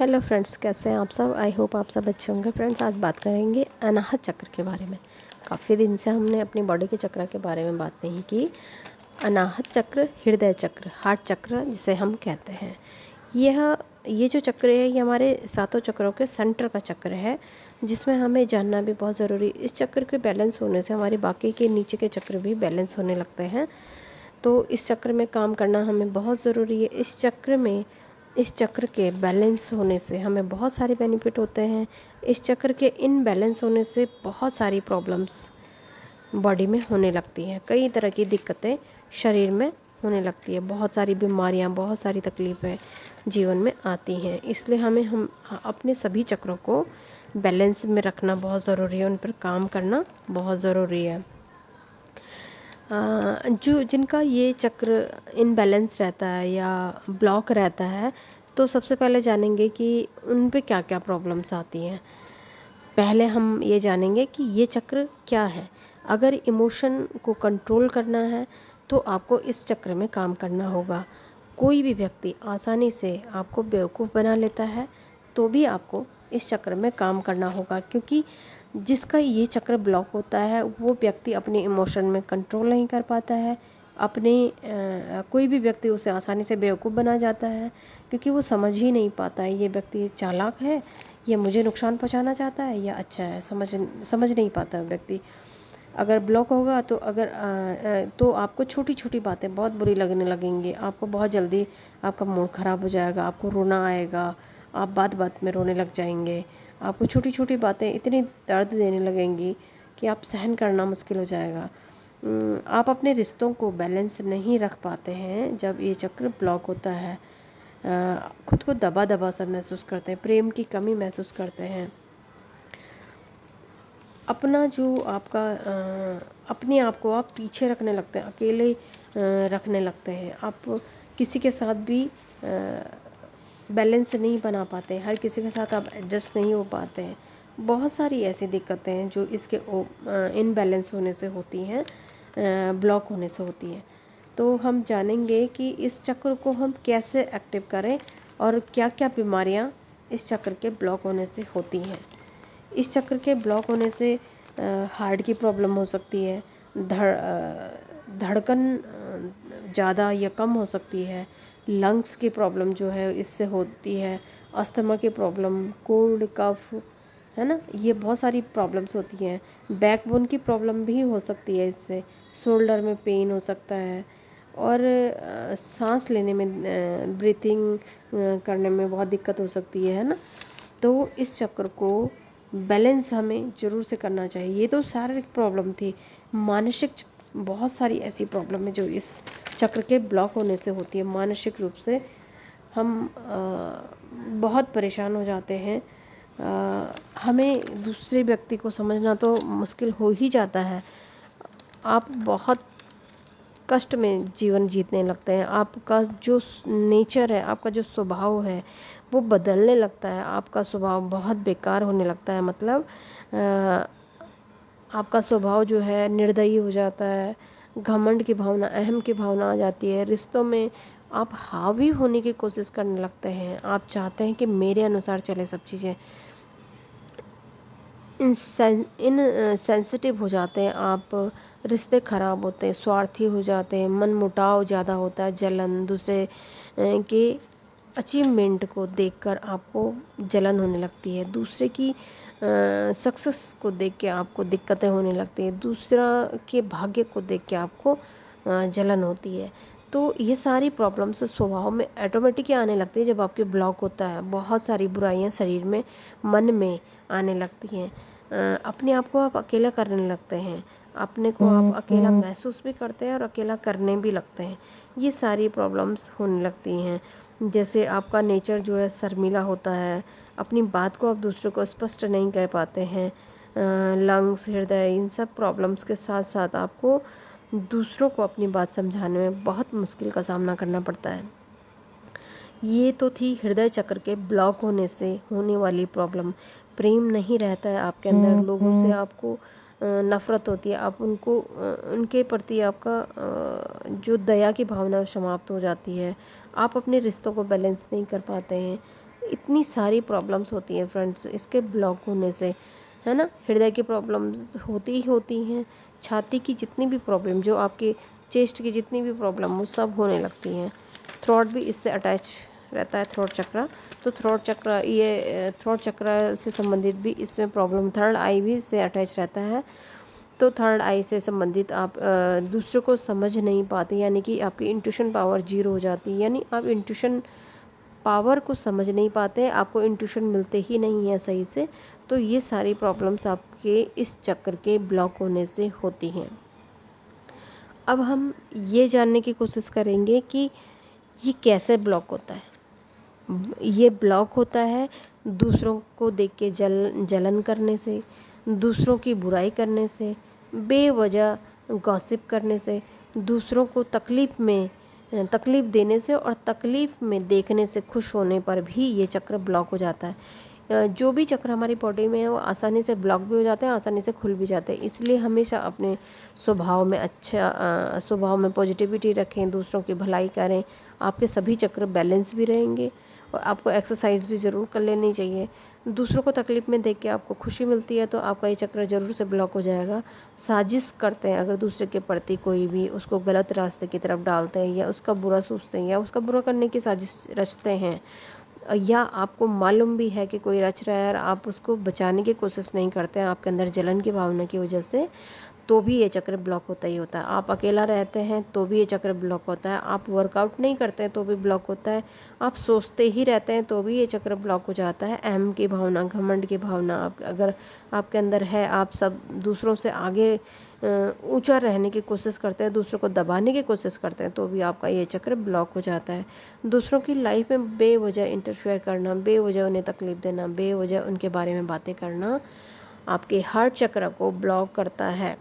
Hello friends, कैसे हैं आप सब। आई होप आप सब अच्छे होंगे। फ्रेंड्स, आज बात करेंगे अनाहत चक्र के बारे में। काफ़ी दिन से हमने अपनी बॉडी के चक्र के बारे में बात नहीं की। अनाहत चक्र, हृदय चक्र, हार्ट चक्र जिसे हम कहते हैं, ये जो चक्र है ये हमारे सातों चक्रों के सेंटर का चक्र है, जिसमें हमें जानना भी बहुत ज़रूरी। इस चक्र के बैलेंस होने से हमारे बाकी के नीचे के चक्र भी बैलेंस होने लगते हैं। तो इस चक्र में काम करना हमें बहुत ज़रूरी है। इस चक्र के बैलेंस होने से हमें बहुत सारे बेनिफिट होते हैं। इस चक्र के इनबैलेंस होने से बहुत सारी प्रॉब्लम्स बॉडी में होने लगती हैं। कई तरह की दिक्कतें शरीर में होने लगती है। बहुत सारी बीमारियां, बहुत सारी तकलीफ़ें जीवन में आती हैं। इसलिए हम अपने सभी चक्रों को बैलेंस में रखना बहुत ज़रूरी है। उन पर काम करना बहुत ज़रूरी है। जो जिनका ये चक्र इनबैलेंस रहता है या ब्लॉक रहता है, तो सबसे पहले जानेंगे कि उन पे क्या क्या प्रॉब्लम्स आती हैं। पहले हम ये जानेंगे कि ये चक्र क्या है। अगर इमोशन को कंट्रोल करना है तो आपको इस चक्र में काम करना होगा। कोई भी व्यक्ति आसानी से आपको बेवकूफ़ बना लेता है, तो भी आपको इस चक्र में काम करना होगा, क्योंकि जिसका ये चक्र ब्लॉक होता है वो व्यक्ति अपने इमोशन में कंट्रोल नहीं कर पाता है। कोई भी व्यक्ति उसे आसानी से बेवकूफ़ बना जाता है, क्योंकि वो समझ ही नहीं पाता है ये व्यक्ति चालाक है, ये मुझे नुकसान पहुंचाना चाहता है या अच्छा है। समझ नहीं पाता व्यक्ति। अगर ब्लॉक होगा तो आपको छोटी छोटी बातें बहुत बुरी लगने लगेंगी। आपको बहुत जल्दी आपका मूड ख़राब हो जाएगा, आपको रोना आएगा, आप बात बात में रोने लग जाएंगे। आपको छोटी छोटी बातें इतनी दर्द देने लगेंगी कि आप सहन करना मुश्किल हो जाएगा। आप अपने रिश्तों को बैलेंस नहीं रख पाते हैं जब ये चक्र ब्लॉक होता है। खुद को दबा दबा सा महसूस करते हैं, प्रेम की कमी महसूस करते हैं। अपना जो आपका अपने आप को आप पीछे रखने लगते हैं, अकेले रखने लगते हैं। आप किसी के साथ भी बैलेंस नहीं बना पाते, हर किसी के साथ आप एडजस्ट नहीं हो पाते हैं। बहुत सारी ऐसी दिक्कतें हैं जो इसके इनबैलेंस होने से होती हैं, ब्लॉक होने से होती हैं। तो हम जानेंगे कि इस चक्र को हम कैसे एक्टिव करें और क्या क्या बीमारियां इस चक्र के ब्लॉक होने से होती हैं। इस चक्र के ब्लॉक होने से हार्ट की प्रॉब्लम हो सकती है, धड़कन ज़्यादा या कम हो सकती है, लंग्स की प्रॉब्लम जो है इससे होती है, अस्थमा की प्रॉब्लम, कोल्ड कफ, है ना, ये बहुत सारी प्रॉब्लम्स होती हैं। बैकबोन की प्रॉब्लम भी हो सकती है इससे, शोल्डर में पेन हो सकता है, और सांस लेने में, ब्रीथिंग करने में बहुत दिक्कत हो सकती है ना। तो इस चक्र को बैलेंस हमें ज़रूर से करना चाहिए। ये तो शारीरिक प्रॉब्लम थी। मानसिक बहुत सारी ऐसी प्रॉब्लम है जो इस चक्र के ब्लॉक होने से होती है। मानसिक रूप से हम बहुत परेशान हो जाते हैं। हमें दूसरे व्यक्ति को समझना तो मुश्किल हो ही जाता है। आप बहुत कष्ट में जीवन जीतने लगते हैं। आपका जो नेचर है, आपका जो स्वभाव है वो बदलने लगता है। आपका स्वभाव बहुत बेकार होने लगता है। मतलब आपका स्वभाव जो है निर्दयी हो जाता है, घमंड की भावना, अहम की भावना आ जाती है। रिश्तों में आप हावी होने की कोशिश करने लगते हैं। आप चाहते हैं कि मेरे अनुसार चले सब चीज़ें। इन सेंसिटिव हो जाते हैं आप, रिश्ते ख़राब होते हैं, स्वार्थी हो जाते हैं, मन मुटाव ज़्यादा होता है, जलन, दूसरे के अचीवमेंट को देखकर आपको जलन होने लगती है, दूसरे की सक्सेस को देख के आपको दिक्कतें होने लगती हैं, दूसरा के भाग्य को देख के आपको जलन होती है। तो ये सारी प्रॉब्लम्स स्वभाव में ऑटोमेटिक ही आने लगती है जब आपके ब्लॉक होता है। बहुत सारी बुराइयां शरीर में, मन में आने लगती हैं। अपने आप को आप अकेला करने लगते हैं, अपने को आप अकेला महसूस भी करते हैं और अकेला करने भी लगते हैं। ये सारी प्रॉब्लम्स होने लगती हैं। जैसे आपका नेचर जो है शर्मीला होता है, अपनी बात को आप दूसरों को स्पष्ट नहीं कह पाते हैं। लंग्स, हृदय, इन सब प्रॉब्लम्स के साथ साथ आपको दूसरों को अपनी बात समझाने में बहुत मुश्किल का सामना करना पड़ता है। ये तो थी हृदय चक्र के ब्लॉक होने से होने वाली प्रॉब्लम। प्रेम नहीं रहता है आपके अंदर, लोगों से आपको नफ़रत होती है, आप उनके प्रति आपका जो दया की भावना समाप्त हो जाती है। आप अपने रिश्तों को बैलेंस नहीं कर पाते हैं। इतनी सारी प्रॉब्लम्स होती हैं फ्रेंड्स इसके ब्लॉक होने से, है ना। हृदय की प्रॉब्लम्स होती ही होती हैं, छाती की जितनी भी प्रॉब्लम, जो आपके चेस्ट की जितनी भी प्रॉब्लम वो सब होने लगती हैं। थ्रोट भी इससे अटैच रहता है, थ्रोट चक्र। तो थ्रोट चक्र, ये थ्रोट चक्र से संबंधित भी इसमें प्रॉब्लम, थर्ड आई भी इससे अटैच रहता है। तो थर्ड आई से संबंधित आप दूसरों को समझ नहीं पाते, यानी कि आपकी इंट्यूशन पावर जीरो हो जाती है, यानी आप इंट्यूशन पावर को समझ नहीं पाते, आपको इंट्यूशन मिलते ही नहीं है सही से। तो ये सारी प्रॉब्लम्स आपके इस चक्र के ब्लॉक होने से होती हैं। अब हम ये जानने की कोशिश करेंगे कि ये कैसे ब्लॉक होता है। ये ब्लॉक होता है दूसरों को देख के जलन करने से, दूसरों की बुराई करने से, बेवजह गॉसिप करने से, दूसरों को तकलीफ़ देने से और तकलीफ़ में देखने से खुश होने पर भी ये चक्र ब्लॉक हो जाता है। जो भी चक्र हमारी बॉडी में है वो आसानी से ब्लॉक भी हो जाते हैं, आसानी से खुल भी जाते हैं। इसलिए हमेशा अपने स्वभाव में पॉजिटिविटी रखें, दूसरों की भलाई करें, आपके सभी चक्र बैलेंस भी रहेंगे। और आपको एक्सरसाइज भी ज़रूर कर लेनी चाहिए। दूसरों को तकलीफ़ में देख के आपको खुशी मिलती है तो आपका ये चक्र ज़रूर से ब्लॉक हो जाएगा। साजिश करते हैं अगर दूसरे के प्रति, कोई भी उसको गलत रास्ते की तरफ डालते हैं या उसका बुरा सोचते हैं या उसका बुरा करने की साजिश रचते हैं, या आपको मालूम भी है कि कोई रच रहा है और आप उसको बचाने की कोशिश नहीं करते हैं आपके अंदर जलन की भावना की वजह से, तो भी ये चक्र ब्लॉक होता ही होता है। आप अकेला रहते हैं तो भी ये चक्र ब्लॉक होता है, आप वर्कआउट नहीं करते हैं तो भी ब्लॉक होता है, आप सोचते ही रहते हैं तो भी ये चक्र ब्लॉक हो जाता है। अहम की भावना, घमंड की भावना अगर आपके अंदर है, आप सब दूसरों से आगे ऊंचा रहने की कोशिश करते हैं, दूसरों को दबाने की कोशिश करते हैं, तो भी आपका ये चक्र ब्लॉक हो जाता है। दूसरों की लाइफ में बेवजह इंटरफेयर करना, बेवजह उन्हें तकलीफ देना, बेवजह उनके बारे में बातें करना आपके हार्ट चक्र को ब्लॉक करता है।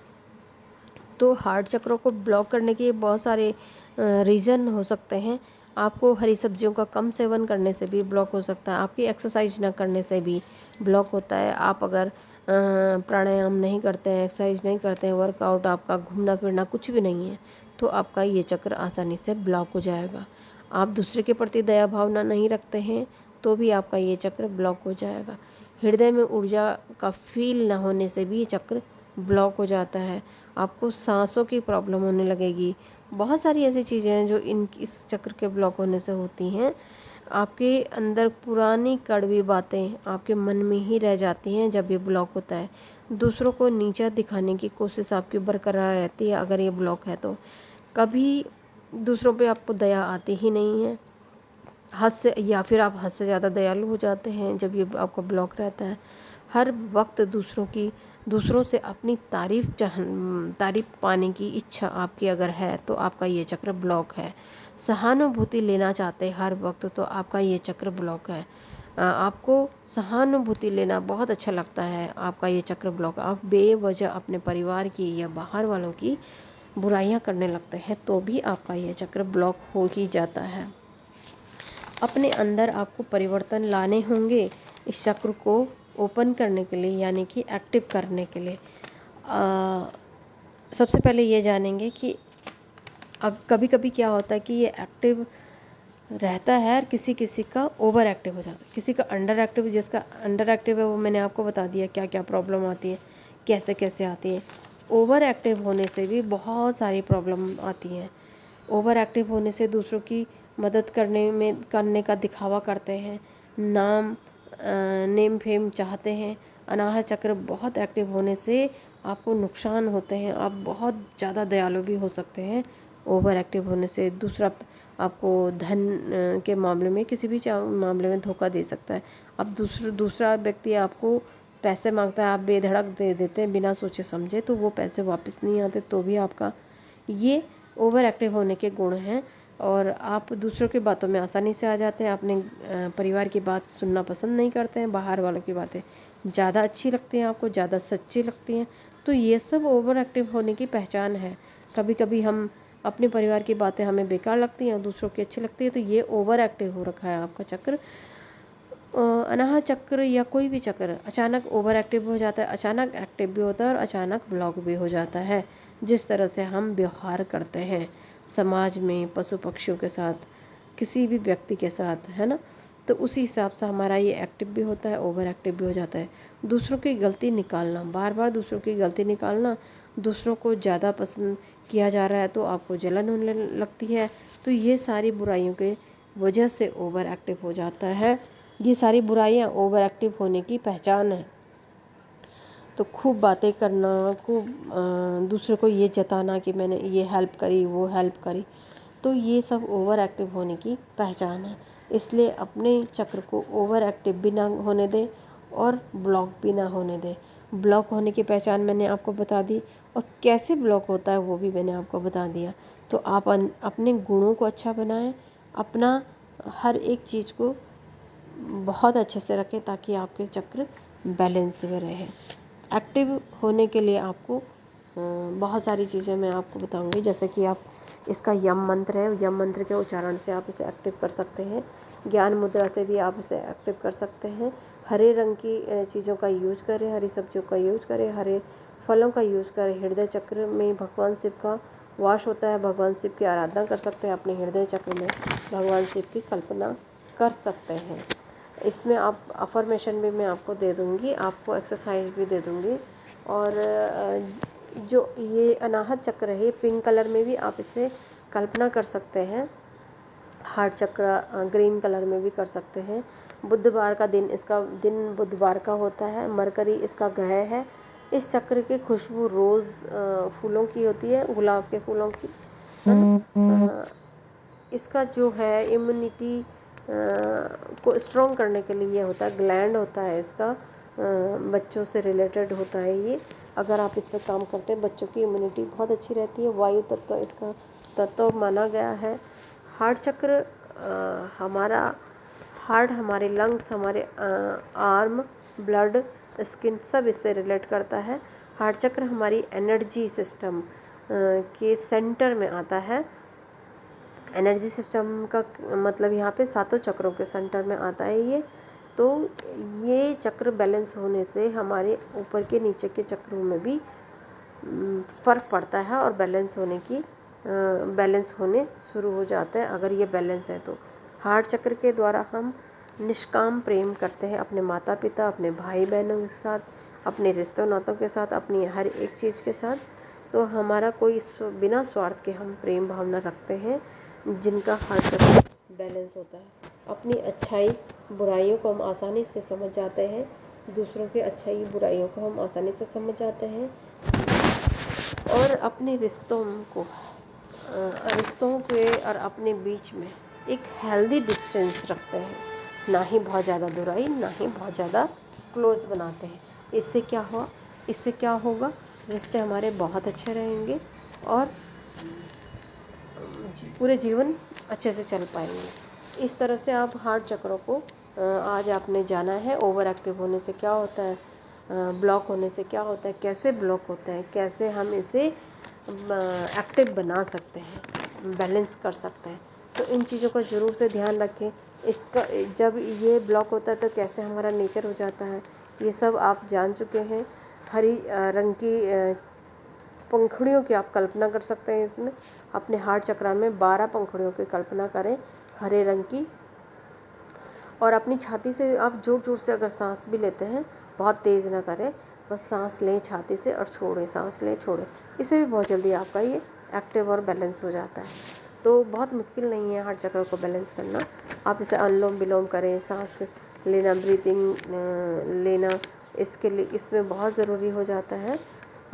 तो हार्ट चक्रों को ब्लॉक करने के बहुत सारे रीज़न हो सकते हैं। आपको हरी सब्जियों का कम सेवन करने से भी ब्लॉक हो सकता है, आपकी एक्सरसाइज ना करने से भी ब्लॉक होता है। आप अगर प्राणायाम नहीं करते हैं, एक्सरसाइज नहीं करते हैं, वर्कआउट, आपका घूमना फिरना कुछ भी नहीं है, तो आपका ये चक्र आसानी से ब्लॉक हो जाएगा। आप दूसरे के प्रति दया भावना नहीं रखते हैं तो भी आपका ये चक्र ब्लॉक हो जाएगा। हृदय में ऊर्जा का फील ना होने से भी ये चक्र ब्लॉक हो जाता है। आपको सांसों की प्रॉब्लम होने लगेगी। बहुत सारी ऐसी चीज़ें हैं जो इस चक्र के ब्लॉक होने से होती हैं। आपके अंदर पुरानी कड़वी बातें आपके मन में ही रह जाती हैं जब ये ब्लॉक होता है। दूसरों को नीचा दिखाने की कोशिश आपकी बरकरार रहती है अगर ये ब्लॉक है तो। कभी दूसरों पे आपको दया आती ही नहीं है, हद से, या फिर आप हद से ज़्यादा दयालु हो जाते हैं जब ये आपका ब्लॉक रहता है। हर वक्त दूसरों से अपनी तारीफ़ पाने की इच्छा आपकी अगर है तो आपका ये चक्र ब्लॉक है। सहानुभूति लेना चाहते हर वक्त तो आपका ये चक्र ब्लॉक है। आपको सहानुभूति लेना बहुत अच्छा लगता है, आपका ये चक्र ब्लॉक। आप बेवजह अपने परिवार की या बाहर वालों की बुराइयां करने लगते हैं तो भी आपका ये चक्र ब्लॉक हो ही जाता है। अपने अंदर आपको परिवर्तन लाने होंगे इस चक्र को ओपन करने के लिए, यानी कि एक्टिव करने के लिए। सबसे पहले ये जानेंगे कि अब कभी कभी क्या होता है कि ये एक्टिव रहता है और किसी किसी का ओवर एक्टिव हो जाता है, किसी का अंडर एक्टिव। जिसका अंडर एक्टिव है वो मैंने आपको बता दिया क्या क्या प्रॉब्लम आती है, कैसे कैसे आती है। ओवर एक्टिव होने से भी बहुत सारी प्रॉब्लम आती हैं। ओवर एक्टिव होने से दूसरों की मदद करने का दिखावा करते हैं, नेम फेम चाहते हैं। अनाहत चक्र बहुत एक्टिव होने से आपको नुकसान होते हैं, आप बहुत ज़्यादा दयालु भी हो सकते हैं ओवर एक्टिव होने से। दूसरा आपको धन के मामले में, किसी भी मामले में धोखा दे सकता है। अब दूसरा व्यक्ति आपको पैसे मांगता है, आप बेधड़क दे देते हैं बिना सोचे समझे, तो वो पैसे वापस नहीं आते तो भी आपका ये ओवर एक्टिव होने के गुण हैं। और आप दूसरों की बातों में आसानी से आ जाते हैं, अपने परिवार की बात सुनना पसंद नहीं करते हैं, बाहर वालों की बातें ज़्यादा अच्छी लगती हैं, आपको ज़्यादा सच्ची लगती हैं। तो ये सब ओवर एक्टिव होने की पहचान है। कभी कभी हम अपने परिवार की बातें हमें बेकार लगती हैं और दूसरों की अच्छी लगती है, तो ये ओवर एक्टिव हो रखा है आपका चक्र। अनाहत चक्र या कोई भी चक्र अचानक ओवर एक्टिव हो जाता है, अचानक एक्टिव भी होता है और अचानक ब्लॉक भी हो जाता है। जिस तरह से हम व्यवहार करते हैं समाज में, पशु पक्षियों के साथ, किसी भी व्यक्ति के साथ, है ना। तो उसी हिसाब से हमारा ये एक्टिव भी होता है, ओवर एक्टिव भी हो जाता है। दूसरों की गलती निकालना, बार बार दूसरों की गलती निकालना, दूसरों को ज़्यादा पसंद किया जा रहा है तो आपको जलन होने लगती है, तो ये सारी बुराइयों के वजह से ओवर एक्टिव हो जाता है। ये सारी बुराइयां ओवर एक्टिव होने की पहचान है। तो खूब बातें करना, खूब दूसरे को ये जताना कि मैंने ये हेल्प करी, वो हेल्प करी, तो ये सब ओवर एक्टिव होने की पहचान है। इसलिए अपने चक्र को ओवर एक्टिव भी ना होने दें और ब्लॉक भी ना होने दें। ब्लॉक होने की पहचान मैंने आपको बता दी, और कैसे ब्लॉक होता है वो भी मैंने आपको बता दिया। तो आप अपने गुणों को अच्छा बनाएं, अपना हर एक चीज़ को बहुत अच्छे से रखें ताकि आपके चक्र बैलेंस में रहे। एक्टिव होने के लिए आपको बहुत सारी चीज़ें मैं आपको बताऊंगी, जैसे कि आप इसका यम मंत्र है, यम मंत्र के उच्चारण से आप इसे एक्टिव कर सकते हैं। ज्ञान मुद्रा से भी आप इसे एक्टिव कर सकते हैं। हरे रंग की चीज़ों का यूज करें, हरी सब्जियों का यूज करें, हरे फलों का यूज करें। हृदय चक्र में भगवान शिव का वास होता है, भगवान शिव की आराधना कर सकते हैं। अपने हृदय चक्र में भगवान शिव की कल्पना कर सकते हैं। इसमें आप अफर्मेशन भी मैं आपको दे दूँगी, आपको एक्सरसाइज भी दे दूँगी। और जो ये अनाहत चक्र है, पिंक कलर में भी आप इसे कल्पना कर सकते हैं। हार्ट चक्र ग्रीन कलर में भी कर सकते हैं। बुधवार का दिन, इसका दिन बुधवार का होता है। मरकरी इसका ग्रह है। इस चक्र की खुशबू रोज़ फूलों की होती है, गुलाब के फूलों की, है ना। इसका जो है इम्यूनिटी को स्ट्रॉन्ग करने के लिए होता है। ग्लैंड होता है इसका, बच्चों से रिलेटेड होता है ये। अगर आप इस पर काम करते हैं, बच्चों की इम्यूनिटी बहुत अच्छी रहती है। वायु तत्व इसका तत्व माना गया है। हार्ट चक्र हमारा हार्ट, हमारे लंग्स, हमारे आर्म, ब्लड, स्किन सब इससे रिलेट करता है। हार्ट चक्र हमारी एनर्जी सिस्टम के सेंटर में आता है। एनर्जी सिस्टम का मतलब यहाँ पे सातों चक्रों के सेंटर में आता है ये। तो ये चक्र बैलेंस होने से हमारे ऊपर के नीचे के चक्रों में भी फ़र्क पड़ता है और बैलेंस होने शुरू हो जाते हैं अगर ये बैलेंस है तो। हार्ट चक्र के द्वारा हम निष्काम प्रेम करते हैं अपने माता पिता, अपने भाई बहनों के साथ, अपने रिश्तों नातों के साथ, अपनी हर एक चीज़ के साथ। तो हमारा कोई बिना स्वार्थ के हम प्रेम भावना रखते हैं, जिनका हार्ट चक्र बैलेंस होता है। अपनी अच्छाई बुराइयों को हम आसानी से समझ जाते हैं, दूसरों की अच्छाई बुराइयों को हम आसानी से समझ जाते हैं, और अपने रिश्तों के और अपने बीच में एक हेल्दी डिस्टेंस रखते हैं। ना ही बहुत ज़्यादा दूराई, ना ही बहुत ज़्यादा क्लोज बनाते हैं। इससे क्या होगा, रिश्ते हमारे बहुत अच्छे रहेंगे और पूरे जीवन अच्छे से चल पाएंगे। इस तरह से आप हार्ट चक्रों को आज आपने जाना है। ओवर एक्टिव होने से क्या होता है, ब्लॉक होने से क्या होता है, कैसे ब्लॉक होता है, कैसे हम इसे एक्टिव बना सकते हैं, बैलेंस कर सकते हैं। तो इन चीज़ों का ज़रूर से ध्यान रखें। इसका जब ये ब्लॉक होता है तो कैसे हमारा नेचर हो जाता है, ये सब आप जान चुके हैं। हरी रंग की पंखुड़ियों की आप कल्पना कर सकते हैं। इसमें अपने हार्ट चक्र में 12 पंखुड़ियों की कल्पना करें हरे रंग की, और अपनी छाती से आप जोर जोर से अगर सांस भी लेते हैं, बहुत तेज़ ना करें, बस सांस लें छाती से और छोड़ें, सांस लें छोड़ें। इससे भी बहुत जल्दी आपका ये एक्टिव और बैलेंस हो जाता है। तो बहुत मुश्किल नहीं है हार्ट चक्र को बैलेंस करना। आप इसे अनुलोम विलोम करें, सांस लेना, ब्रीथिंग लेना, इसके लिए इसमें बहुत ज़रूरी हो जाता है,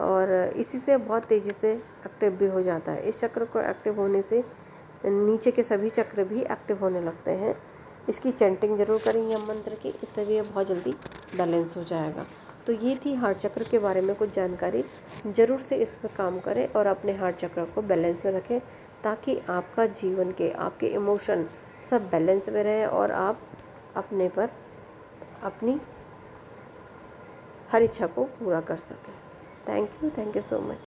और इसी से बहुत तेज़ी से एक्टिव भी हो जाता है। इस चक्र को एक्टिव होने से नीचे के सभी चक्र भी एक्टिव होने लगते हैं। इसकी चैंटिंग जरूर करें यम मंत्र की, इससे भी बहुत जल्दी बैलेंस हो जाएगा। तो ये थी हार्ट चक्र के बारे में कुछ जानकारी। ज़रूर से इस पर काम करें और अपने हार्ट चक्र को बैलेंस में रखें, ताकि आपका जीवन के आपके इमोशन सब बैलेंस में रहे और आप अपने पर अपनी हर इच्छा को पूरा कर सकें। Thank you so much.